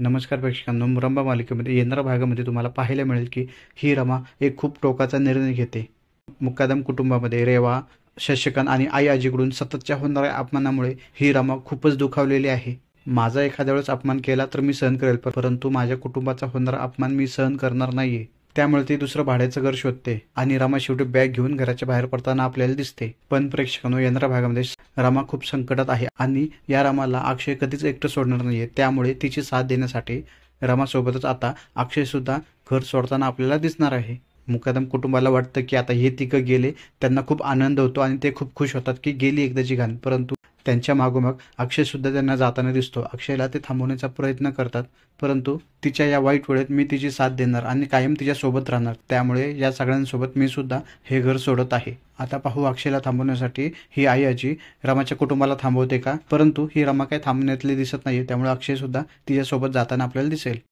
नमस्कार प्रेक्षकांनो, मुरंबा मालिकेमध्ये येणाऱ्या भागामध्ये तुम्हाला पाहायला मिळेल की ही रमा एक खूप टोकाचा निर्णय घेते. मुकादम कुटुंबामध्ये रेवा, शशिकांत आणि आई आजीकडून सततच्या होणाऱ्या अपमानामुळे ही रमा खूपच दुखावलेली आहे. माझा एखाद्या वेळेस अपमान केला तर मी सहन करेल, परंतु माझ्या कुटुंबाचा होणारा अपमान मी सहन करणार नाहीये. त्यामुळे ती दुसरं भाड्याचं घर शोधते आणि रमा शेवटी बॅग घेऊन घराच्या बाहेर पडताना आपल्याला दिसते. पण प्रेक्षकांनो, येणाऱ्या भागामध्ये रमा खूप संकटात आहे आणि या रमाला अक्षय कधीच एकटं सोडणार नाहीये. त्यामुळे तिची साथ देण्यासाठी रमासोबतच आता अक्षय सुद्धा घर सोडताना आपल्याला दिसणार आहे. मुकादम कुटुंबाला वाटतं की आता हे तिघं गेले, त्यांना खूप आनंद होतो आणि ते खूप खुश होतात की गेली एकदाची घाण. परंतु त्यांच्या मागोमाग अक्षय सुद्धा त्यांना जाताना दिसतो. अक्षयला ते थांबवण्याचा प्रयत्न करतात, परंतु तिच्या या वाईट वेळेत मी तिची साथ देणार आणि कायम तिच्या सोबत राहणार. त्यामुळे या सगळ्यांसोबत मी सुद्धा हे घर सोडत आहे. आता पाहू अक्षयला थांबवण्यासाठी ही आई आजी रमाच्या कुटुंबाला थांबवते का? परंतु ही रमा काही थांबण्यातली दिसत नाहीये, त्यामुळे अक्षय सुद्धा तिच्यासोबत जाताना आपल्याला दिसेल.